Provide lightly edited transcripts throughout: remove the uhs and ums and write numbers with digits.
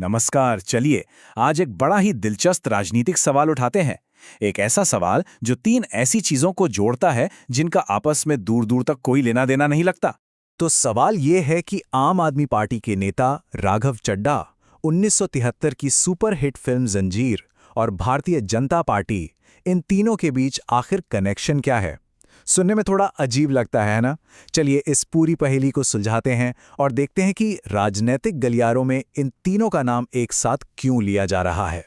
नमस्कार। चलिए आज एक बड़ा ही दिलचस्प राजनीतिक सवाल उठाते हैं। एक ऐसा सवाल जो तीन ऐसी चीजों को जोड़ता है जिनका आपस में दूर दूर तक कोई लेना देना नहीं लगता। तो सवाल ये है कि आम आदमी पार्टी के नेता राघव चड्ढा 1973 की सुपरहिट फिल्म जंजीर और भारतीय जनता पार्टी, इन तीनों के बीच आखिर कनेक्शन क्या है? सुनने में थोड़ा अजीब लगता है ना? चलिए इस पूरी पहेली को सुलझाते हैं और देखते हैं कि राजनीतिक गलियारों में इन तीनों का नाम एक साथ क्यों लिया जा रहा है।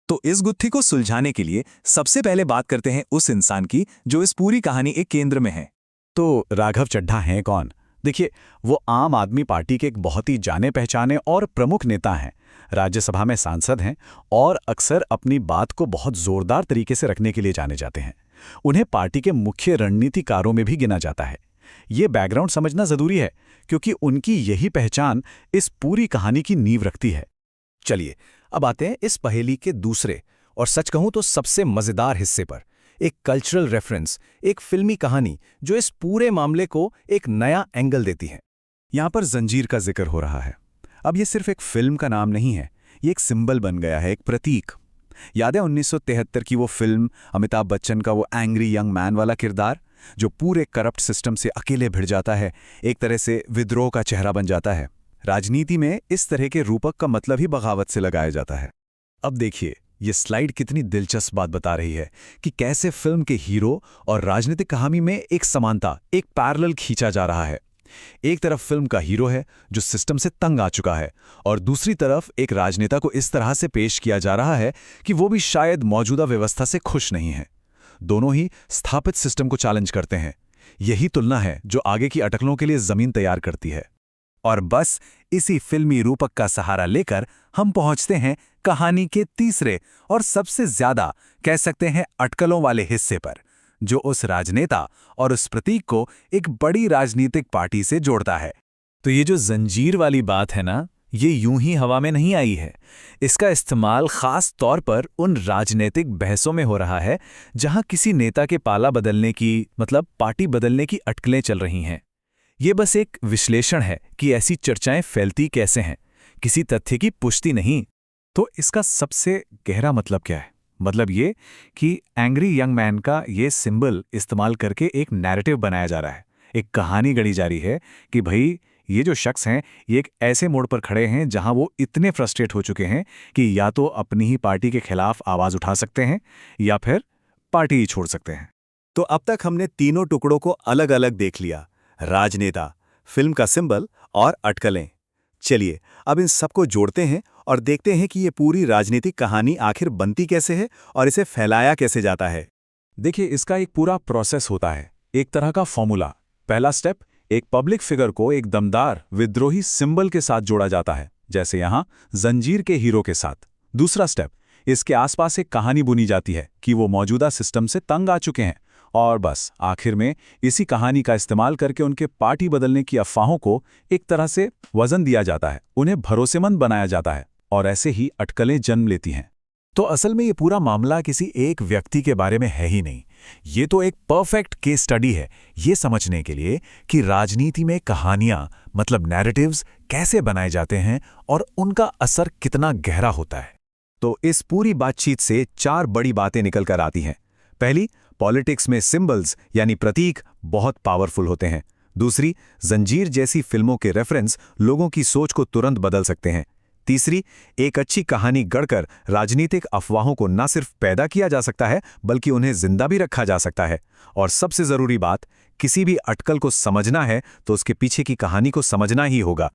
तो इस गुत्थी को सुलझाने के लिए सबसे पहले बात करते हैं उस इंसान की जो इस पूरी कहानी के केंद्र में है। तो राघव चड्ढा हैं कौन? देखिए, वो आम आदमी पार्टी के एक बहुत ही जाने पहचाने और प्रमुख नेता हैं। राज्यसभा में सांसद हैं और अक्सर अपनी बात को बहुत जोरदार तरीके से रखने के लिए जाने जाते हैं। उन्हें पार्टी के मुख्य रणनीतिकारों में भी गिना जाता है। ये बैकग्राउंड समझना जरूरी है क्योंकि उनकी यही पहचान इस पूरी कहानी की नींव रखती है। चलिए अब आते हैं इस पहेली के दूसरे और सच कहूं तो सबसे मजेदार हिस्से पर। एक कल्चरल रेफरेंस, एक फिल्मी कहानी जो इस पूरे मामले को एक नया एंगल देती है। यहां पर जंजीर का जिक्र हो रहा है। अब ये सिर्फ एक फिल्म का नाम नहीं है, ये एक सिंबल बन गया है, एक प्रतीक। याद है 1973 की वो फिल्म, अमिताभ बच्चन का वो एंग्री यंग मैन वाला किरदार जो पूरे करप्ट सिस्टम से अकेले भिड़ जाता है, एक तरह से विद्रोह का चेहरा बन जाता है। राजनीति में इस तरह के रूपक का मतलब ही बगावत से लगाया जाता है। अब देखिए ये स्लाइड कितनी दिलचस्प बात बता रही है कि कैसे फिल्म के हीरो और राजनीतिक कहानी में एक समानता, एक पैरेलल खींचा जा रहा है। एक तरफ फिल्म का हीरो है जो सिस्टम से तंग आ चुका है और दूसरी तरफ एक राजनेता को इस तरह से पेश किया जा रहा है कि वो भी शायद मौजूदा व्यवस्था से खुश नहीं है। दोनों ही स्थापित सिस्टम को चैलेंज करते हैं। यही तुलना है जो आगे की अटकलों के लिए जमीन तैयार करती है। और बस इसी फिल्मी रूपक का सहारा लेकर हम पहुंचते हैं कहानी के तीसरे और सबसे ज्यादा कह सकते हैं अटकलों वाले हिस्से पर, जो उस राजनेता और उस प्रतीक को एक बड़ी राजनीतिक पार्टी से जोड़ता है। तो ये जो जंजीर वाली बात है ना, ये यूं ही हवा में नहीं आई है। इसका इस्तेमाल खास तौर पर उन राजनीतिक बहसों में हो रहा है जहां किसी नेता के पाला बदलने की, मतलब पार्टी बदलने की अटकलें चल रही हैं। ये बस एक विश्लेषण है कि ऐसी चर्चाएं फैलती कैसे हैं, किसी तथ्य की पुष्टि नहीं। तो इसका सबसे गहरा मतलब क्या है? मतलब ये कि एंग्री यंग मैन का ये सिंबल इस्तेमाल करके एक नैरेटिव बनाया जा रहा है, एक कहानी गढ़ी जा रही है कि भाई ये जो शख्स हैं ये एक ऐसे मोड़ पर खड़े हैं जहां वो इतने फ्रस्ट्रेट हो चुके हैं कि या तो अपनी ही पार्टी के खिलाफ आवाज उठा सकते हैं या फिर पार्टी ही छोड़ सकते हैं। तो अब तक हमने तीनों टुकड़ों को अलग अलग देख लिया, राजनेता, फिल्म का सिंबल और अटकलें। चलिए अब इन सबको जोड़ते हैं और देखते हैं कि ये पूरी राजनीतिक कहानी आखिर बनती कैसे है और इसे फैलाया कैसे जाता है। देखिए इसका एक पूरा प्रोसेस होता है, एक तरह का फॉर्मूला। पहला स्टेप, एक पब्लिक फिगर को एक दमदार विद्रोही सिंबल के साथ जोड़ा जाता है, जैसे यहां जंजीर के हीरो के साथ। दूसरा स्टेप, इसके आसपास एक कहानी बुनी जाती है कि वो मौजूदा सिस्टम से तंग आ चुके हैं। और बस आखिर में इसी कहानी का इस्तेमाल करके उनके पार्टी बदलने की अफवाहों को एक तरह से वजन दिया जाता है, उन्हें भरोसेमंद बनाया जाता है और ऐसे ही अटकलें जन्म लेती हैं। तो असल में ये पूरा मामला किसी एक व्यक्ति के बारे में है ही नहीं, ये तो एक परफेक्ट केस स्टडी है ये समझने के लिए कि राजनीति में कहानियां, मतलब नैरेटिव्स कैसे बनाए जाते हैं और उनका असर कितना गहरा होता है। तो इस पूरी बातचीत से चार बड़ी बातें निकल कर आती हैं। पहली, पॉलिटिक्स में सिंबल्स यानी प्रतीक बहुत पावरफुल होते हैं। दूसरी, जंजीर जैसी फिल्मों के रेफरेंस लोगों की सोच को तुरंत बदल सकते हैं। तीसरी, एक अच्छी कहानी गढ़कर राजनीतिक अफवाहों को न सिर्फ पैदा किया जा सकता है बल्कि उन्हें जिंदा भी रखा जा सकता है। और सबसे जरूरी बात, किसी भी अटकल को समझना है तो उसके पीछे की कहानी को समझना ही होगा।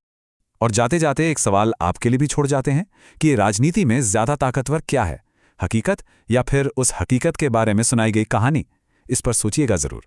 और जाते जाते एक सवाल आपके लिए भी छोड़ जाते हैं कि राजनीति में ज्यादा ताकतवर क्या है, हकीकत या फिर उस हकीकत के बारे में सुनाई गई कहानी? इस पर सोचिएगा जरूर।